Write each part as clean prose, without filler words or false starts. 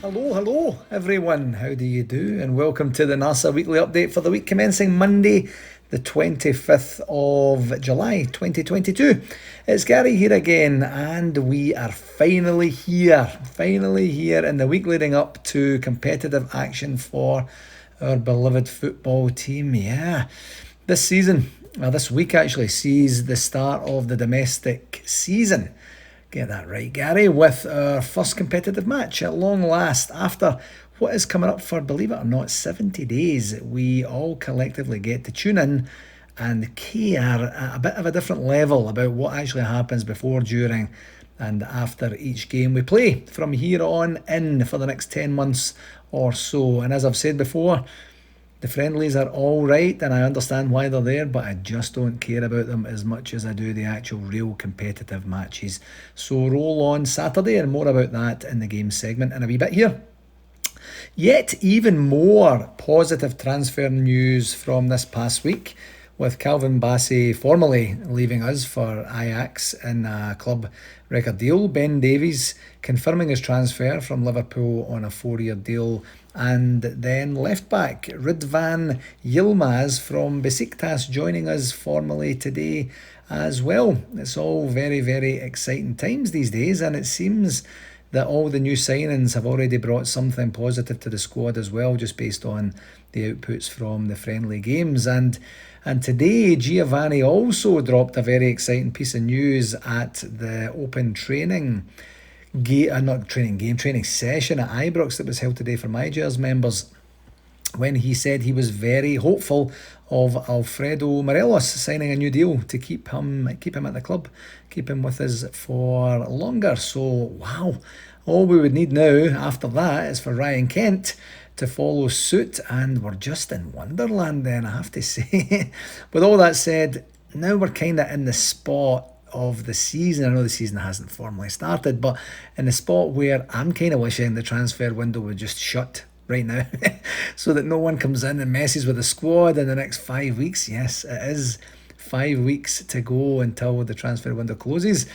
Hello everyone. How do you do? And welcome to the NARSA weekly update for the week commencing Monday, the 25th of July 2022. It's Carey here again, and we are finally here in the week leading up to competitive action for our beloved football team. Yeah, this week actually sees the start of the domestic season. Get that right, Gary, with our first competitive match at long last after what is coming up for, believe it or not, 70 days. We all collectively get to tune in and care at a bit of a different level about what actually happens before, during, and after each game we play from here on in for the next 10 months or so. And as I've said before, the friendlies are all right, and I understand why they're there, but I just don't care about them as much as I do the actual real competitive matches. So roll on Saturday, and more about that in the game segment in a wee bit here. Yet even more positive transfer news from this past week, with Calvin Bassey formally leaving us for Ajax in a club record deal. Ben Nevis confirming his transfer from Liverpool on a 4-year deal. And then left back Ridvan Yilmaz from Besiktas joining us formally today as well. It's all very, very exciting times these days, and it seems that all the new signings have already brought something positive to the squad as well, just based on the outputs from the friendly games. And today, Giovanni also dropped a very exciting piece of news at the open training training session at Ibrox that was held today for my Gers members, when he said he was very hopeful of Alfredo Morelos signing a new deal to keep him at the club, keep him with us for longer. So, wow, all we would need now after that is for Ryan Kent to follow suit, and we're just in Wonderland then, I have to say. With all that said, now we're kind of in the spot of the season. I know the season hasn't formally started, but in the spot where I'm kind of wishing the transfer window would just shut right now so that no one comes in and messes with the squad in the next 5 weeks. Yes, it is 5 weeks to go until the transfer window closes.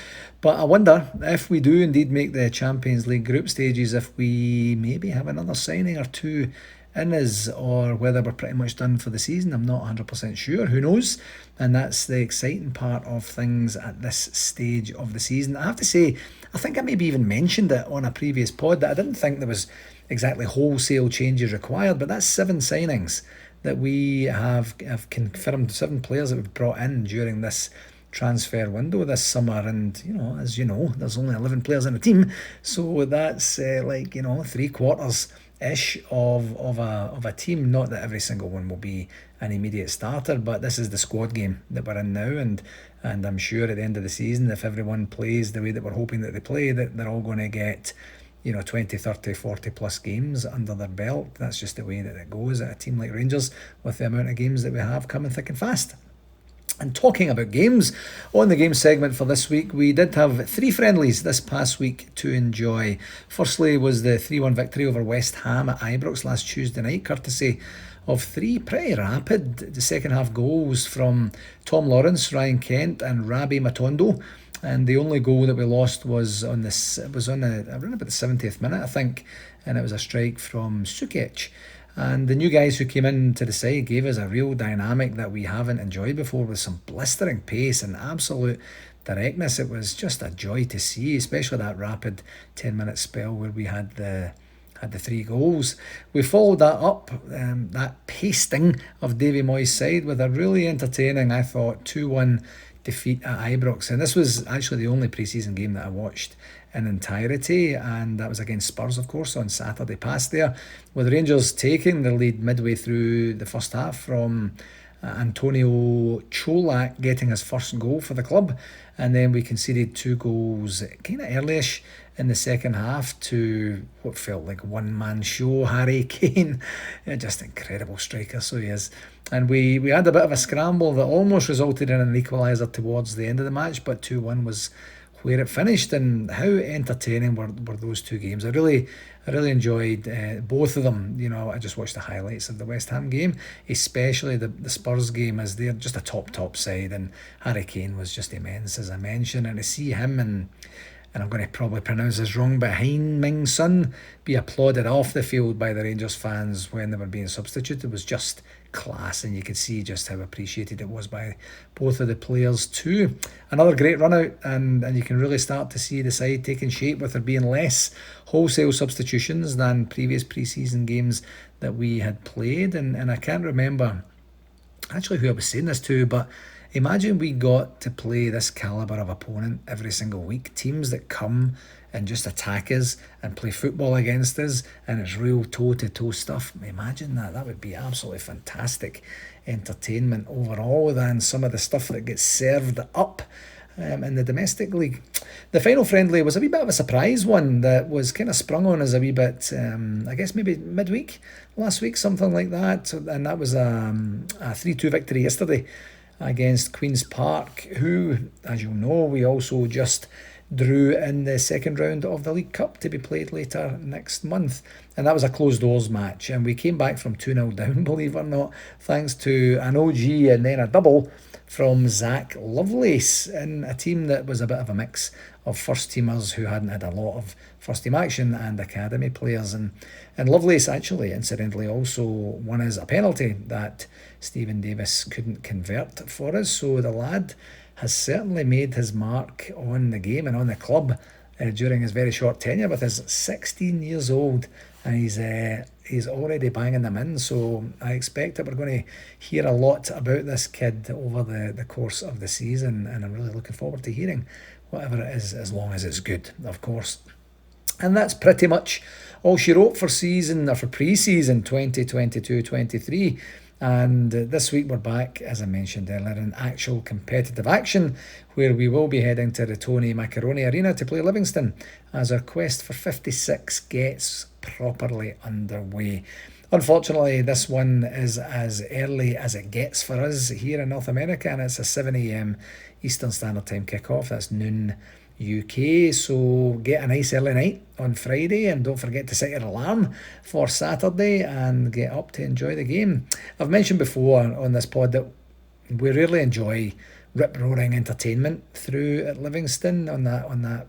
But I wonder if we do indeed make the Champions League group stages, if we maybe have another signing or two in us, or whether we're pretty much done for the season. I'm not 100% sure. Who knows? And that's the exciting part of things at this stage of the season. I have to say, I think I maybe even mentioned it on a previous pod that I didn't think there was exactly wholesale changes required, but that's 7 signings that we have confirmed, 7 players that we've brought in during this transfer window this summer. And as you know, there's only 11 players in the team, so that's 3/4 ish of a team. Not that every single one will be an immediate starter, but this is the squad game that we're in now, and I'm sure at the end of the season, if everyone plays the way that we're hoping that they play, that they're all going to get 20, 30, 40 plus games under their belt. That's just the way that it goes at a team like Rangers, with the amount of games that we have coming thick and fast. And talking about games, on the game segment for this week, we did have 3 friendlies this past week to enjoy. Firstly was the 3-1 victory over West Ham at Ibrox last Tuesday night, courtesy of 3 pretty rapid second half goals from Tom Lawrence, Ryan Kent and Rabi Matondo. And the only goal that we lost was around about the 70th minute, I think, and it was a strike from Sukic. And the new guys who came into the side gave us a real dynamic that we haven't enjoyed before, with some blistering pace and absolute directness. It was just a joy to see, especially that rapid 10-minute spell where we had the 3 goals. We followed that up, that pasting of Davy Moyes' side, with a really entertaining, I thought, 2-1 defeat at Ibrox. And this was actually the only pre-season game that I watched in entirety, and that was against Spurs, of course, on Saturday past there, with Rangers taking the lead midway through the first half from Antonio Cholak getting his first goal for the club. And then we conceded 2 goals kind of earlyish in the second half to what felt like a one-man show. Harry Kane, just incredible striker, so he is. And we had a bit of a scramble that almost resulted in an equaliser towards the end of the match, but 2-1 was where it finished. And how entertaining were those 2 games. I really enjoyed both of them. I just watched the highlights of the West Ham game, especially the Spurs game, as they're just a top side, and Harry Kane was just immense, as I mentioned. And to see him and I'm going to probably pronounce this wrong, but Hein Ming Sun, be applauded off the field by the Rangers fans when they were being substituted was just class, and you could see just how appreciated it was by both of the players too. Another great run out, and you can really start to see the side taking shape with there being less wholesale substitutions than previous pre-season games that we had played. And I can't remember actually who I was saying this to, but imagine we got to play this calibre of opponent every single week. Teams that come and just attack us and play football against us, and it's real toe-to-toe stuff. Imagine that. That would be absolutely fantastic entertainment overall than some of the stuff that gets served up in the domestic league. The final friendly was a wee bit of a surprise one that was kind of sprung on us a wee bit, I guess maybe midweek last week, something like that. And that was a 3-2 victory yesterday against Queen's Park, who, as you'll know, we also just drew in the second round of the League Cup to be played later next month. And that was a closed doors match, and we came back from 2-0 down, believe it or not, thanks to an OG and then a double from Zach Lovelace, in a team that was a bit of a mix of first teamers who hadn't had a lot of first team action and academy players. And Lovelace actually incidentally also won us a penalty that Stephen Davis couldn't convert for us. So the lad has certainly made his mark on the game and on the club during his very short tenure with us. 16 years old, and he's already banging them in. So I expect that we're going to hear a lot about this kid over the course of the season, and I'm really looking forward to hearing whatever it is, as long as it's good, of course. And that's pretty much all she wrote for pre-season 2022-23. And this week we're back, as I mentioned earlier, in actual competitive action, where we will be heading to the Tony Macaroni Arena to play Livingston as our quest for 56 gets properly underway. Unfortunately, this one is as early as it gets for us here in North America, and it's a 7 a.m. Eastern Standard Time kickoff. That's noon UK, so get a nice early night on Friday, and don't forget to set your alarm for Saturday and get up to enjoy the game. I've mentioned before on this pod that we really enjoy rip-roaring entertainment through at Livingston on that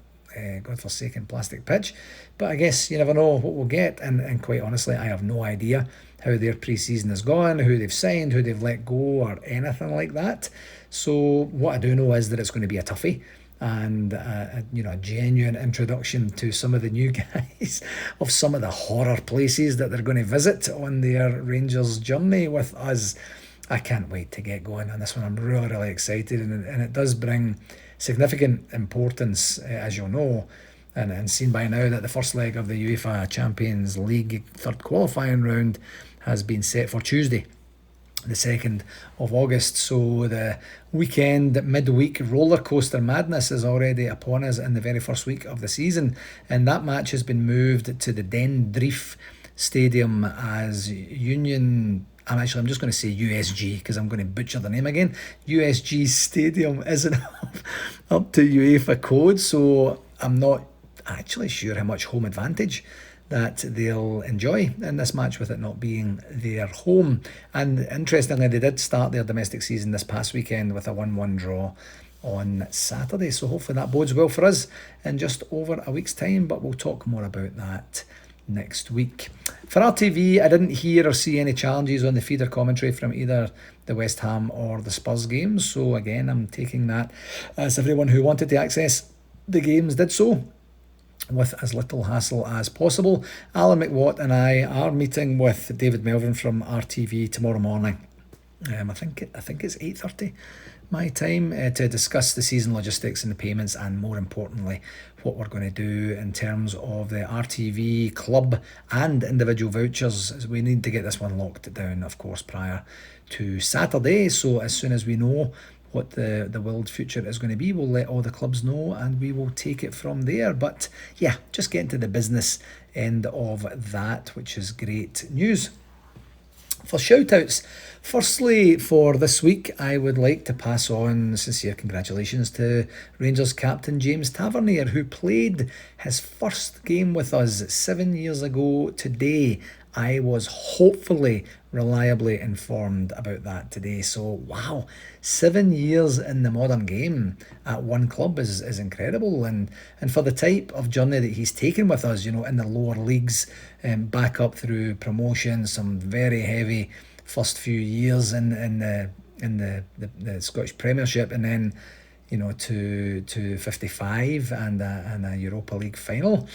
godforsaken plastic pitch, but I guess you never know what we'll get, and quite honestly I have no idea how their pre-season has gone, who they've signed, who they've let go, or anything like that. So what I do know is that it's going to be a toughie, and a genuine introduction to some of the new guys of some of the horror places that they're going to visit on their Rangers journey with us. I can't wait to get going on this one. I'm really excited, and it does bring significant importance, as you'll know, and seen by now that the first leg of the UEFA Champions League third qualifying round has been set for Tuesday, the 2nd of August. So the midweek roller coaster madness is already upon us in the very first week of the season, and that match has been moved to the Den Drief Stadium as Union. I'm just going to say USG because I'm going to butcher the name again. USG Stadium isn't up to UEFA code, so I'm not actually sure how much home advantage that they'll enjoy in this match with it not being their home. And interestingly, they did start their domestic season this past weekend with a 1-1 draw on Saturday, so hopefully that bodes well for us in just over a week's time, but we'll talk more about that next week. For RTV, I didn't hear or see any challenges on the feeder commentary from either the West Ham or the Spurs games, so again I'm taking that as everyone who wanted to access the games did so with as little hassle as possible. Alan McWatt and I are meeting with David Melvin from RTV tomorrow morning. I think it's 8:30 my time to discuss the season logistics and the payments, and more importantly what we're going to do in terms of the RTV club and individual vouchers. We need to get this one locked down, of course, prior to Saturday. So as soon as we know what the world future is going to be, we'll let all the clubs know and we will take it from there. But yeah, just getting to the business end of that, which is great news. For shoutouts, firstly for this week, I would like to pass on sincere congratulations to Rangers captain James Tavernier, who played his first game with us 7 years ago today. I was hopefully reliably informed about that today. So wow, 7 years in the modern game at one club is incredible, and for the type of journey that he's taken with us, in the lower leagues, back up through promotion, some very heavy first few years in the Scottish Premiership, and then to 55 and a Europa League final.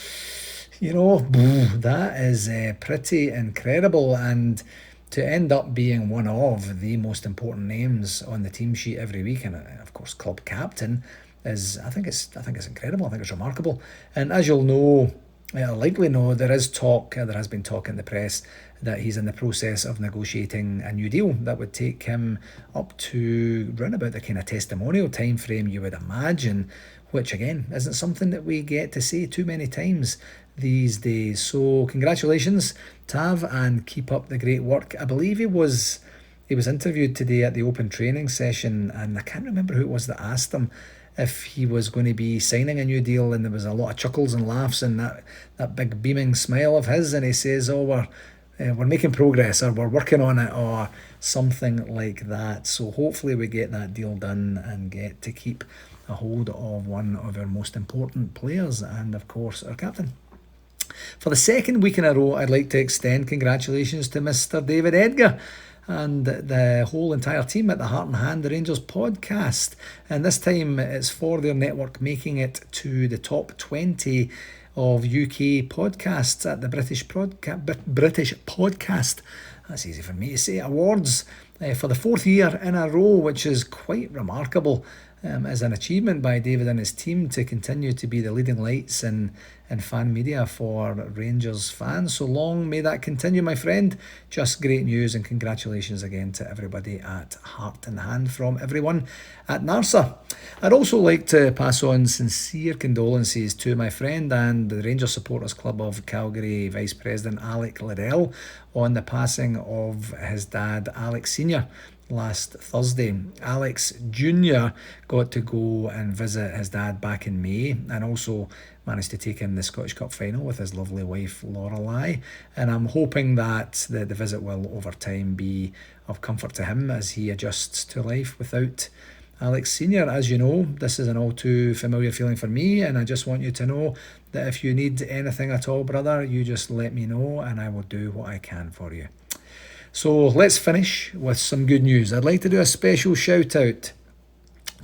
That is pretty incredible, and to end up being one of the most important names on the team sheet every week, and of course club captain, I think it's incredible. I think it's remarkable. And as you'll know, likely know, there has been talk in the press that he's in the process of negotiating a new deal that would take him up to round about the kind of testimonial time frame you would imagine, which again isn't something that we get to say too many times these days. So congratulations, Tav, and keep up the great work. I believe he was interviewed today at the open training session, and I can't remember who it was that asked him if he was going to be signing a new deal, and there was a lot of chuckles and laughs and that big beaming smile of his, and he says, we're making progress, or we're working on it, or something like that. So hopefully we get that deal done and get to keep a hold of one of our most important players, and of course our captain. For the second week in a row, I'd like to extend congratulations to Mr. David Edgar and the whole entire team at the Heart and Hand, the Rangers podcast. And this time it's for their network, making it to the top 20 of UK podcasts at the British Podcast, that's easy for me to say, awards for the fourth year in a row, which is quite remarkable as an achievement by David and his team to continue to be the leading lights in fan media for Rangers fans. So long may that continue, my friend. Just great news, and congratulations again to everybody at Heart and Hand from everyone at NARSA. I'd also like to pass on sincere condolences to my friend and the Rangers Supporters Club of Calgary Vice President Alec Liddell on the passing of his dad, Alex Sr., last Thursday. Alex Jr. got to go and visit his dad back in May, and also managed to take in the Scottish Cup final with his lovely wife Lorelei, and I'm hoping that the visit will over time be of comfort to him as he adjusts to life without Alex Sr. As you know, this is an all too familiar feeling for me, and I just want you to know that if you need anything at all, brother, you just let me know and I will do what I can for you. So let's finish with some good news. I'd like to do a special shout out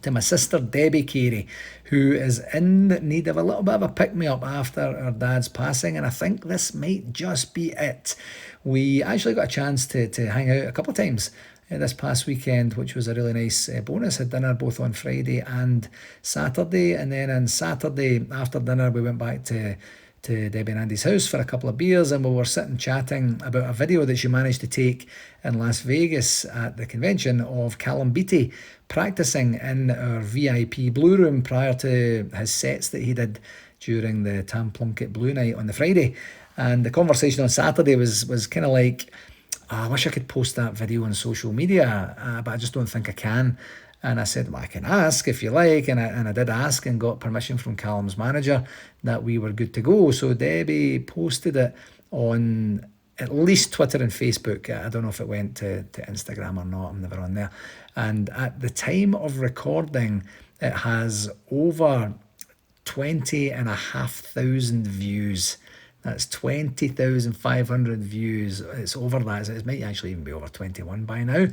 to my sister Debbie Carey, who is in need of a little bit of a pick-me-up after her dad's passing, and I think this might just be it. We actually got a chance to hang out a couple of times this past weekend, which was a really nice bonus. Had dinner both on Friday and Saturday, and then on Saturday after dinner we went back to Debbie and Andy's house for a couple of beers, and we were sitting chatting about a video that she managed to take in Las Vegas at the convention of Callum Beattie practicing in our VIP Blue Room prior to his sets that he did during the Tam Plunkett Blue Night on the Friday. And the conversation on Saturday was kind of like, I wish I could post that video on social media, but I just don't think I can. And I said, well, I can ask if you like. And I did ask and got permission from Callum's manager that we were good to go. So Debbie posted it on at least Twitter and Facebook. I don't know if it went to Instagram or not. I'm never on there. And at the time of recording, it has over 20,500 views. That's 20,500 views. It's over that. It might actually even be over 21 by now.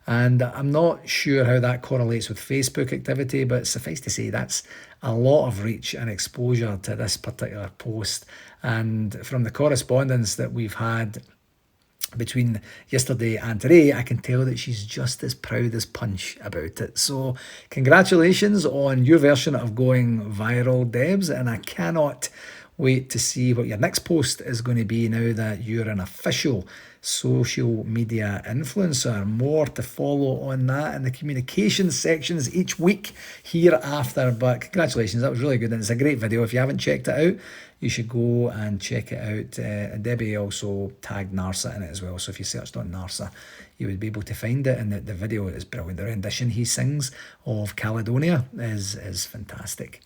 And I'm not sure how that correlates with Facebook activity, but suffice to say that's a lot of reach and exposure to this particular post. And from the correspondence that we've had between yesterday and today, I can tell that she's just as proud as punch about it. So congratulations on your version of going viral, Debs, and I cannot wait to see what your next post is going to be now that you're an official social media influencer. More to follow on that in the communications sections each week hereafter. But congratulations, that was really good, and it's a great video. If you haven't checked it out, you should go and check it out. Debbie also tagged NARSA in it as well, so if you searched on NARSA you would be able to find it, and the video is brilliant. The rendition he sings of Caledonia is fantastic.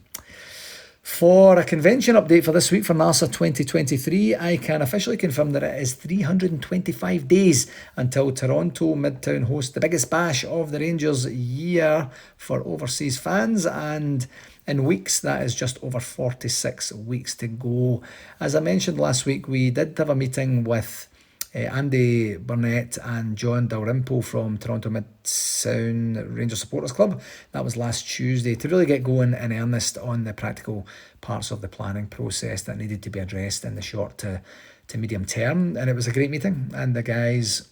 For a convention update for this week for NARSA 2023, I can officially confirm that it is 325 days until Toronto Midtown hosts the biggest bash of the Rangers year for overseas fans, and in weeks that is just over 46 weeks to go. As I mentioned last week, we did have a meeting with Andy Burnett and John Dalrymple from Toronto Midtown Rangers Supporters Club. That was last Tuesday to really get going in earnest on the practical parts of the planning process that needed to be addressed in the short to medium term. And it was a great meeting, and the guys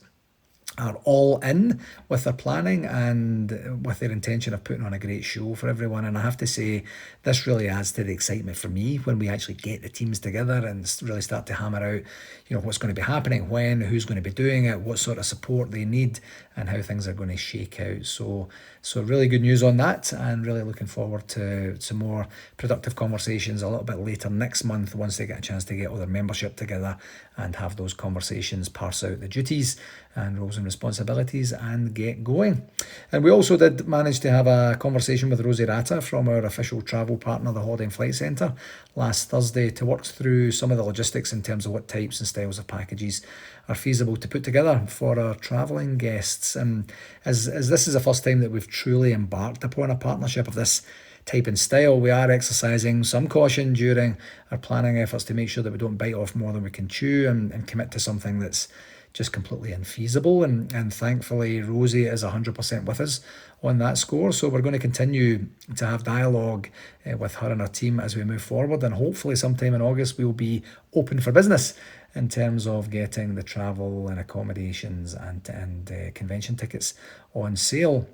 are all in with their planning and with their intention of putting on a great show for everyone. And I have to say, this really adds to the excitement for me when we actually get the teams together and really start to hammer out, what's going to be happening, when, who's going to be doing it, what sort of support they need, and how things are going to shake out. So really good news on that, and really looking forward to some more productive conversations a little bit later next month once they get a chance to get all their membership together and have those conversations, parse out the duties and roles and responsibilities, and get going. And we also did manage to have a conversation with Rosie Ratta from our official travel partner, the Holiday and Flight Centre, last Thursday to work through some of the logistics in terms of what types and styles of packages are feasible to put together for our travelling guests. And as this is the first time that we've truly embarked upon a partnership of this type and style, we are exercising some caution during our planning efforts to make sure that we don't bite off more than we can chew and commit to something that's just completely infeasible. And thankfully, Rosie is 100% with us on that score. So we're going to continue to have dialogue with her and her team as we move forward. And hopefully sometime in August, we'll be open for business in terms of getting the travel and accommodations and convention tickets on sale.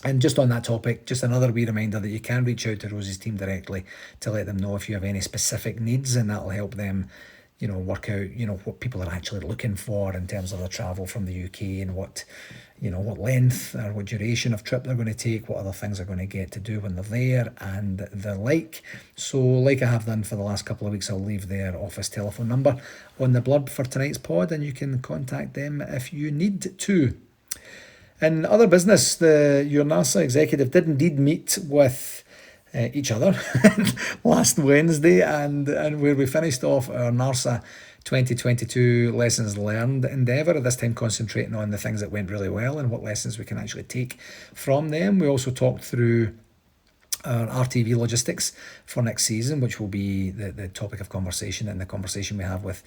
And just on that topic, just another wee reminder that you can reach out to Rosie's team directly to let them know if you have any specific needs, and that'll help them work out, what people are actually looking for in terms of the travel from the UK, and what length or what duration of trip they're going to take, what other things they're going to get to do when they're there, and the like. So like I have done for the last couple of weeks, I'll leave their office telephone number on the blurb for tonight's pod, and you can contact them if you need to. In other business, your NARSA executive did indeed meet with each other last Wednesday, and where we finished off our NARSA 2022 lessons learned endeavour, this time concentrating on the things that went really well and what lessons we can actually take from them. We also talked through our RTV logistics for next season, which will be the topic of conversation and the conversation we have with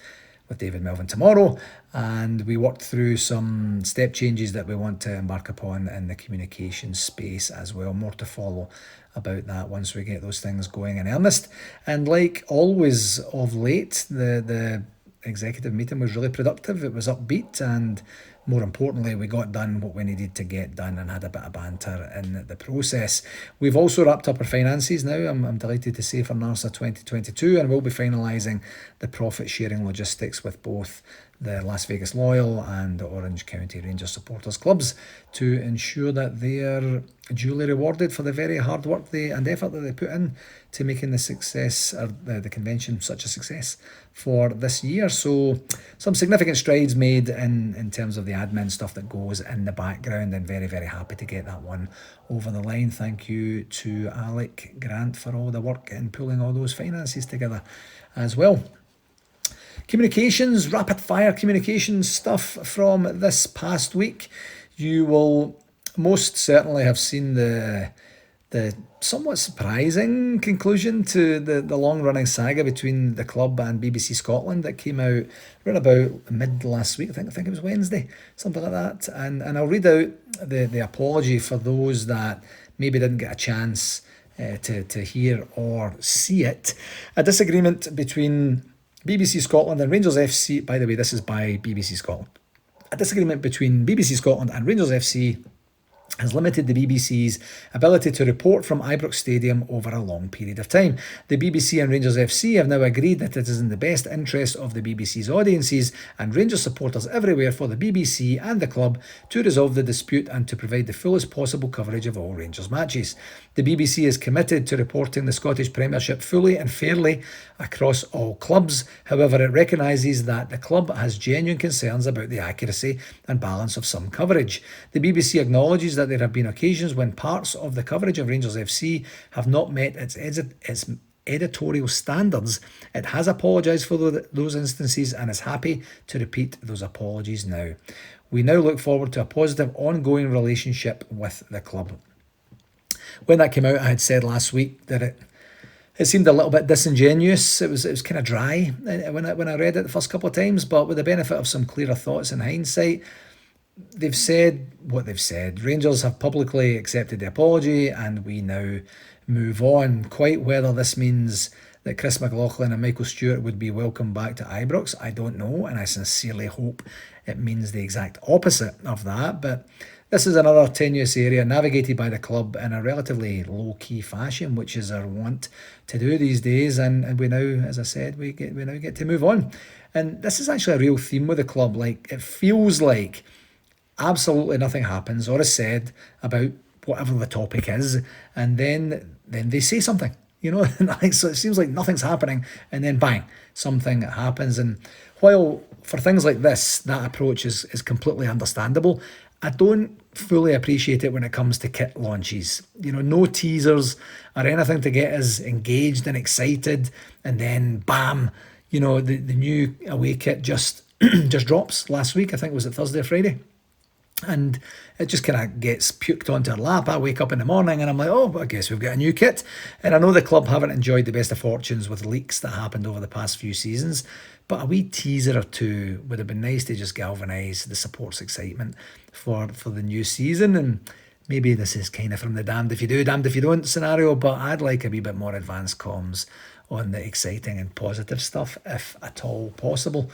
David Melvin tomorrow. And we worked through some step changes that we want to embark upon in the communication space as well. More to follow about that once we get those things going in earnest. And like always of late, the executive meeting was really productive. It was upbeat, and more importantly, we got done what we needed to get done and had a bit of banter in the process. We've also wrapped up our finances now, I'm delighted to say, for NARSA 2022, and we'll be finalising the profit sharing logistics with both the Las Vegas Loyal and the Orange County Rangers Supporters Clubs to ensure that they are duly rewarded for the very hard work and effort that they put in to making the success, or the convention, such a success for this year. So some significant strides made in terms of the admin stuff that goes in the background, and very, very happy to get that one over the line. Thank you to Alec Grant for all the work in pulling all those finances together as well. Communications, rapid fire communications stuff from this past week. You will most certainly have seen the somewhat surprising conclusion to the long-running saga between the club and BBC Scotland that came out right about mid last week. I think it was Wednesday, something like that. And I'll read out the apology for those that maybe didn't get a chance to hear or see it. A disagreement between BBC Scotland and Rangers FC. By the way, this is by BBC Scotland. A disagreement between BBC Scotland and Rangers FC has limited the BBC's ability to report from Ibrox Stadium over a long period of time. The BBC and Rangers FC have now agreed that it is in the best interest of the BBC's audiences and Rangers supporters everywhere for the BBC and the club to resolve the dispute and to provide the fullest possible coverage of all Rangers matches. The BBC is committed to reporting the Scottish Premiership fully and fairly across all clubs. However, it recognises that the club has genuine concerns about the accuracy and balance of some coverage. The BBC acknowledges that there have been occasions when parts of the coverage of Rangers FC have not met its editorial standards, it has apologised for those instances and is happy to repeat those apologies now. We now look forward to a positive ongoing relationship with the club. When that came out, I had said last week that it seemed a little bit disingenuous. It was kind of dry when I read it the first couple of times, but with the benefit of some clearer thoughts in hindsight, they've said what they've said. Rangers have publicly accepted the apology and we now move on. Quite whether this means that Chris McLaughlin and Michael Stewart would be welcomed back to Ibrox, I don't know, and I sincerely hope it means the exact opposite of that. But this is another tenuous area navigated by the club in a relatively low-key fashion, which is our want to do these days. And we now, as I said, we now get to move on. And this is actually a real theme with the club. Like, it feels like absolutely nothing happens or is said about whatever the topic is, and then they say something, so it seems like nothing's happening, and then bang, something happens. And while for things like this, that approach is completely understandable, I don't fully appreciate it when it comes to kit launches. No teasers or anything to get us engaged and excited, and then bam, the new away kit just drops last week. I think it was Thursday or Friday. And it just kind of gets puked onto our lap. I wake up in the morning and I'm like, oh, I guess we've got a new kit. And I know the club haven't enjoyed the best of fortunes with leaks that happened over the past few seasons, but a wee teaser or two would have been nice to just galvanise the support's excitement for the new season. And maybe this is kind of from the damned if you do, damned if you don't scenario, but I'd like a wee bit more advanced comms on the exciting and positive stuff, if at all possible.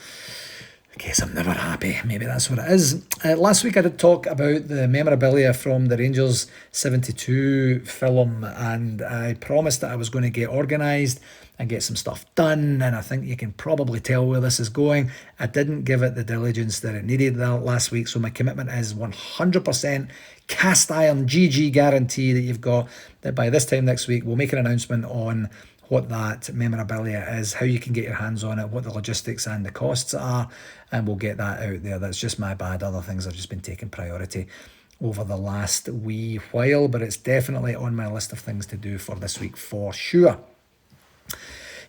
I guess I'm never happy. Maybe that's what it is. Last week I did talk about the memorabilia from the Rangers 72 film, and I promised that I was going to get organised and get some stuff done, and I think you can probably tell where this is going. I didn't give it the diligence that it needed last week, so my commitment is 100% cast iron GG guarantee that you've got that by this time next week we'll make an announcement on what that memorabilia is, how you can get your hands on it, what the logistics and the costs are, and we'll get that out there. That's just my bad. Other things have just been taking priority over the last wee while, but it's definitely on my list of things to do for this week for sure.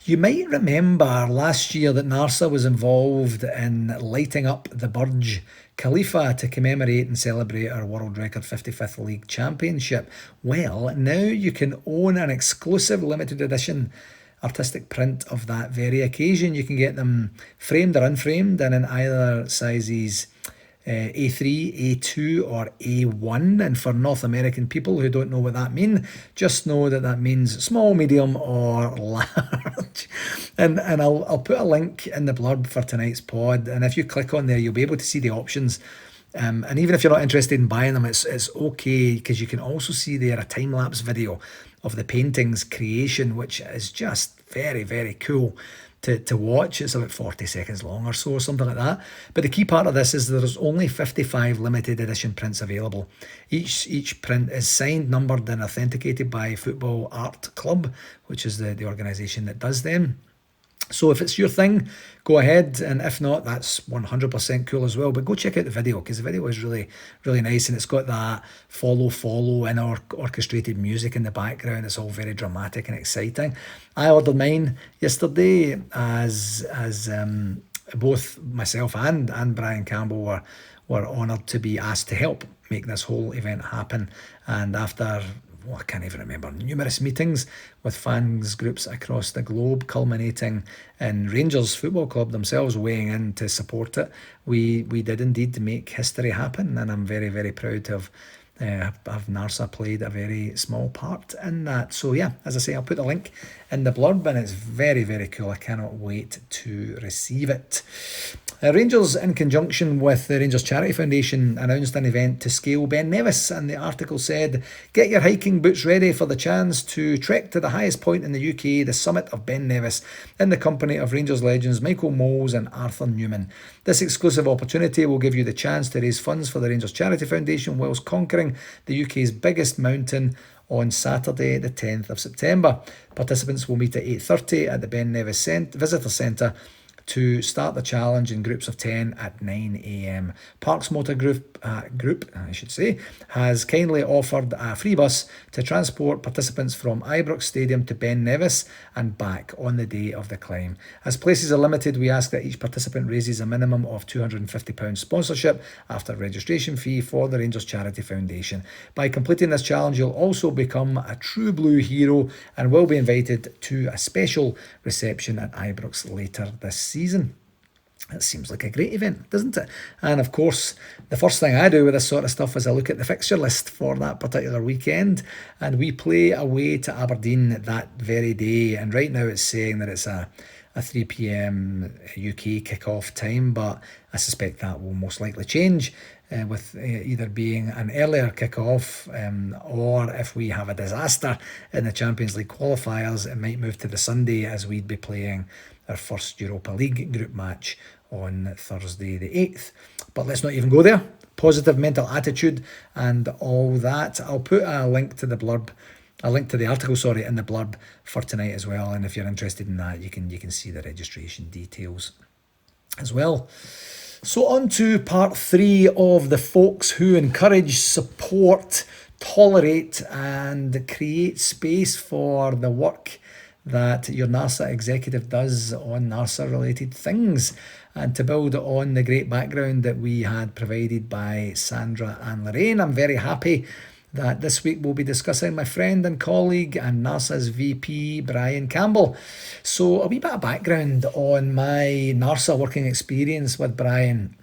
You might remember last year that NARSA was involved in lighting up the Burj Khalifa to commemorate and celebrate our world record 55th League Championship. Well, now you can own an exclusive limited edition artistic print of that very occasion. You can get them framed or unframed and in either sizes A3, A2 or A1. And for North American people who don't know what that means, just know that means small, medium or large. And I'll put a link in the blurb for tonight's pod, and if you click on there you'll be able to see the options. And even if you're not interested in buying them, it's okay, because you can also see there a time-lapse video of the painting's creation, which is just very, very cool to watch. It's about 40 seconds long or so, something like that. But the key part of this is there's only 55 limited edition prints available. Each print is signed, numbered and authenticated by Football Art Club, which is the organisation that does them. So if it's your thing, go ahead, and if not, that's 100% cool as well. But go check out the video, because the video is really, really nice, and it's got that follow and orchestrated music in the background. It's all very dramatic and exciting. I ordered mine yesterday, as both myself and Brian Campbell were honoured to be asked to help make this whole event happen. And after I can't even remember, numerous meetings with fans groups across the globe, culminating in Rangers Football Club themselves weighing in to support it, we did indeed make history happen, and I'm very, very proud to have NARSA played a very small part in that. So yeah, as I say, I'll put the link in the blurb, and it's very, very cool. I cannot wait to receive it. Rangers, in conjunction with the Rangers Charity Foundation, announced an event to scale Ben Nevis, and the article said, "Get your hiking boots ready for the chance to trek to the highest point in the UK, the summit of Ben Nevis, in the company of Rangers legends Michael Moles and Arthur Newman. This exclusive opportunity will give you the chance to raise funds for the Rangers Charity Foundation whilst conquering the UK's biggest mountain on Saturday the 10th of September. Participants will meet at 8:30 at the Ben Nevis Visitor Centre to start the challenge in groups of 10 at 9 a.m. Parks Motor Group, has kindly offered a free bus to transport participants from Ibrox Stadium to Ben Nevis and back on the day of the climb. As places are limited, we ask that each participant raises a minimum of £250 sponsorship after registration fee for the Rangers Charity Foundation. By completing this challenge, you'll also become a true blue hero and will be invited to a special reception at Ibrox later this season. It seems like a great event, doesn't it? And of course, the first thing I do with this sort of stuff is I look at the fixture list for that particular weekend, and we play away to Aberdeen that very day. And right now it's saying that it's a 3 p.m. UK kick-off time, but I suspect that will most likely change with either being an earlier kick-off or if we have a disaster in the Champions League qualifiers, it might move to the Sunday as we'd be playing our first Europa League group match on Thursday the 8th. But let's not even go there. Positive mental attitude and all that. I'll put a link to the article, in the blurb for tonight as well. And if you're interested in that, you can see the registration details as well. So on to part 3 of the folks who encourage, support, tolerate and create space for the work that your NARSA executive does on NARSA related things, and to build on the great background that we had provided by Sandra and Lorraine. I'm very happy that this week we'll be discussing my friend and colleague and NARSA's VP, Brian Campbell. So a wee bit of background on my NARSA working experience with Brian.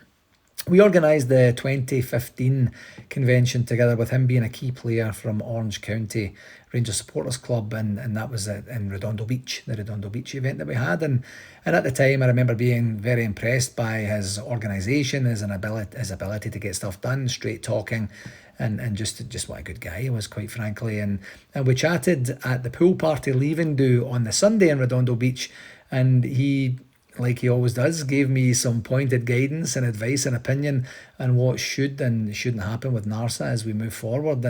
We organised the 2015 convention together with him being a key player from Orange County Rangers Supporters Club, and that was in Redondo Beach, the Redondo Beach event that we had. And at the time, I remember being very impressed by his organisation, his ability to get stuff done, straight talking, and just what a good guy he was, quite frankly. And we chatted at the pool party leaving do on the Sunday in Redondo Beach, and he, like he always does, gave me some pointed guidance and advice and opinion on what should and shouldn't happen with NARSA as we move forward.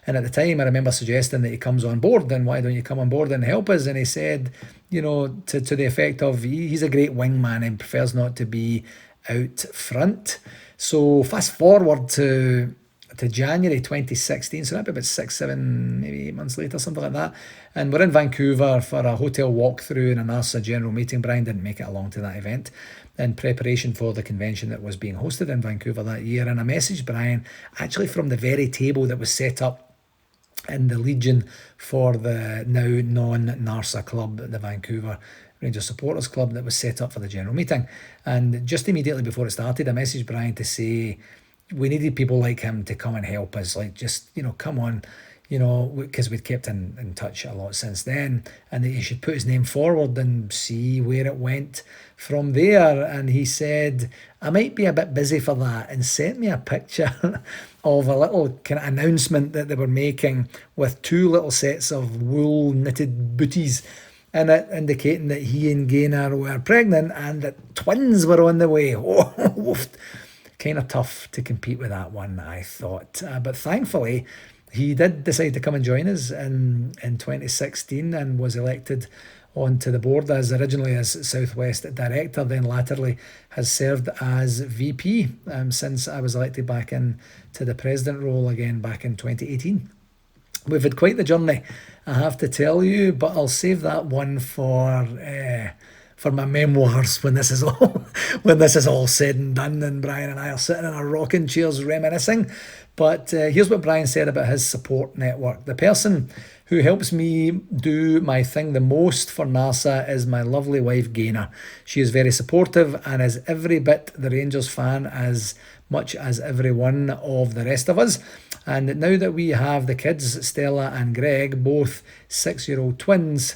And at the time, I remember suggesting that he comes on board, and why don't you come on board and help us? And he said, to the effect of, he's a great wingman and prefers not to be out front. So fast forward to January 2016, so that'd be about 6, 7, maybe 8 months later, something like that. And we're in Vancouver for a hotel walkthrough and a NARSA general meeting. Brian didn't make it along to that event in preparation for the convention that was being hosted in Vancouver that year. And I messaged Brian actually from the very table that was set up in the Legion for the now non-NARSA club, the Vancouver Rangers Supporters Club, that was set up for the general meeting. And just immediately before it started, I messaged Brian to say we needed people like him to come and help us, like just, come on, because we'd kept in touch a lot since then, and that he should put his name forward and see where it went from there. And he said, I might be a bit busy for that, and sent me a picture of a little kind of announcement that they were making with 2 little sets of wool knitted booties, and it indicating that he and Gaynor were pregnant and that twins were on the way. Oh, kind of tough to compete with that one, I thought. But thankfully, he did decide to come and join us in 2016 and was elected onto the board originally as Southwest Director, then latterly has served as VP since I was elected back in to the President role again back in 2018. We've had quite the journey, I have to tell you, but I'll save that one for my memoirs when this is all said and done, and Brian and I are sitting in our rocking chairs reminiscing. But here's what Brian said about his support network. The person who helps me do my thing the most for NARSA is my lovely wife Gaynor. She is very supportive and is every bit the Rangers fan as much as every one of the rest of us. And now that we have the kids, Stella and Greg, both 6-year-old twins,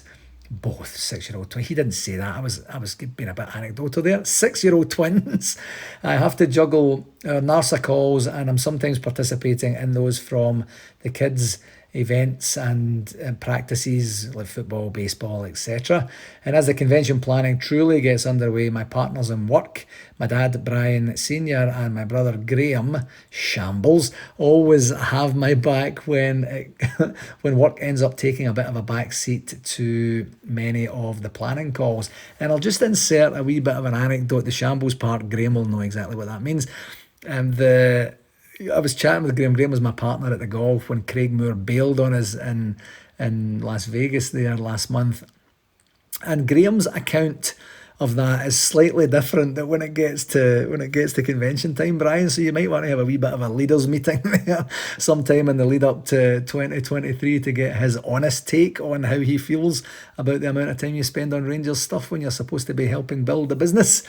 he didn't say that, I was being a bit anecdotal there, 6-year-old twins, I have to juggle our NARSA calls, and I'm sometimes participating in those from the kids' events and practices like football, baseball, etc. And as the convention planning truly gets underway, my partners in work, my dad Brian Senior and my brother Graham Shambles, always have my back when when work ends up taking a bit of a back seat to many of the planning calls. And I'll just insert a wee bit of an anecdote. The Shambles part, Graham will know exactly what that means. I was chatting with Graham. Graham was my partner at the golf when Craig Moore bailed on us in Las Vegas there last month. And Graham's account of that is slightly different when it gets to convention time, Brian. So you might want to have a wee bit of a leaders meeting there sometime in the lead up to 2023 to get his honest take on how he feels about the amount of time you spend on Rangers stuff when you're supposed to be helping build the business.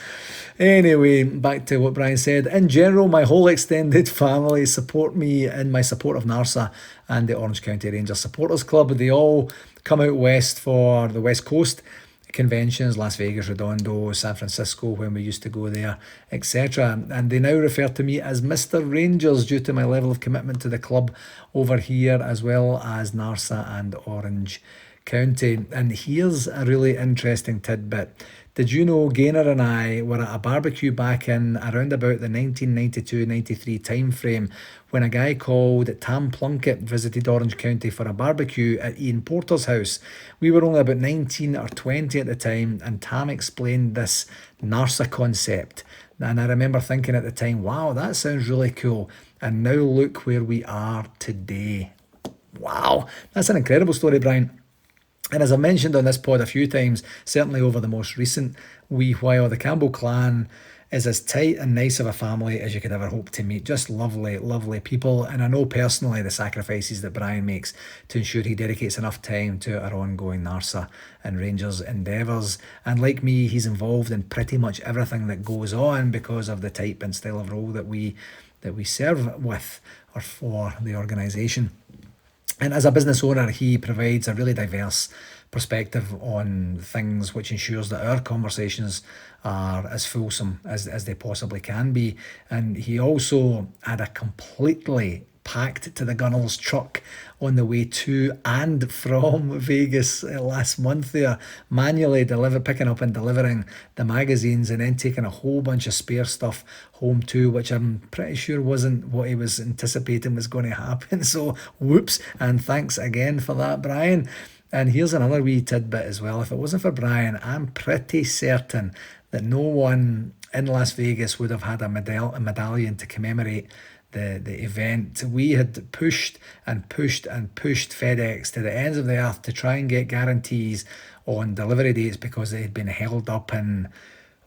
Anyway, back to what Brian said. In general, my whole extended family support me in my support of NARSA and the Orange County Rangers Supporters Club. They all come out west for the West Coast conventions, Las Vegas, Redondo, San Francisco when we used to go there, etc. And they now refer to me as Mr. Rangers due to my level of commitment to the club over here, as well as NARSA and Orange County. And here's a really interesting tidbit. Did you know Gaynor and I were at a barbecue back in around about the 1992-93 time frame when a guy called Tam Plunkett visited Orange County for a barbecue at Ian Porter's house. We were only about 19 or 20 at the time, and Tam explained this NARSA concept. And I remember thinking at the time, wow, that sounds really cool. And now look where we are today. Wow, that's an incredible story, Brian. And as I mentioned on this pod a few times, certainly over the most recent wee while, the Campbell clan is as tight and nice of a family as you could ever hope to meet. Just lovely, lovely people. And I know personally the sacrifices that Brian makes to ensure he dedicates enough time to our ongoing NARSA and Rangers endeavours. And like me, he's involved in pretty much everything that goes on because of the type and style of role that we serve with or for the organisation. And as a business owner, he provides a really diverse perspective on things, which ensures that our conversations are as fulsome as they possibly can be. And he also had a completely packed to the Gunnels truck on the way to and from Vegas last month there, manually picking up and delivering the magazines and then taking a whole bunch of spare stuff home too, which I'm pretty sure wasn't what he was anticipating was going to happen. So whoops, and thanks again for that, Brian. And here's another wee tidbit as well. If it wasn't for Brian, I'm pretty certain that no one in Las Vegas would have had a medallion to commemorate the event. We had pushed and pushed and pushed FedEx to the ends of the earth to try and get guarantees on delivery dates because they had been held up in,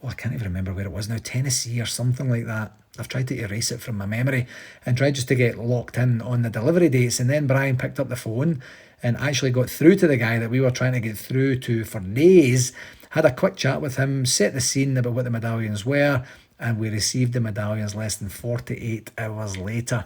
I can't even remember where it was now, Tennessee or something like that. I've tried to erase it from my memory and tried just to get locked in on the delivery dates. And then Brian picked up the phone and actually got through to the guy that we were trying to get through to for days, had a quick chat with him, set the scene about what the medallions were, and we received the medallions less than 48 hours later.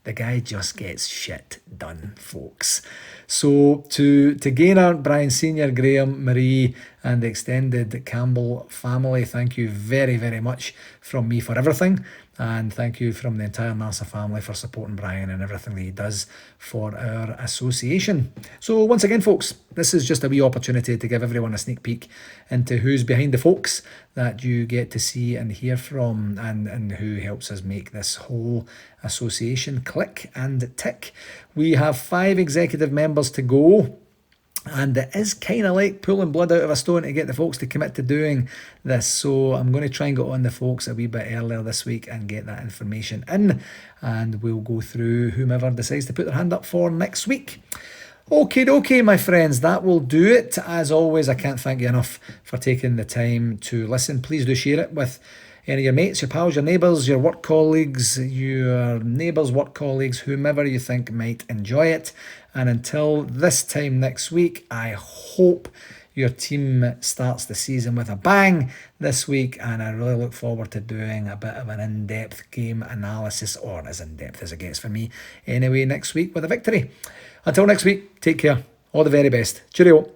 The guy just gets shit done, folks. So to Gaynor, Brian Senior, Graham, Marie, and the extended Campbell family, thank you very, very much from me for everything. And thank you from the entire NARSA family for supporting Brian and everything that he does for our association. So once again, folks, this is just a wee opportunity to give everyone a sneak peek into who's behind the folks that you get to see and hear from, and who helps us make this whole association click and tick. We have 5 executive members to go. And it is kind of like pulling blood out of a stone to get the folks to commit to doing this. So I'm going to try and get on the folks a wee bit earlier this week and get that information in. And we'll go through whomever decides to put their hand up for next week. Okay, my friends, that will do it. As always, I can't thank you enough for taking the time to listen. Please do share it with any of your mates, your pals, your neighbours, your work colleagues, work colleagues, whomever you think might enjoy it. And until this time next week, I hope your team starts the season with a bang this week. And I really look forward to doing a bit of an in-depth game analysis, or as in-depth as it gets for me anyway, next week with a victory. Until next week, take care. All the very best. Cheerio.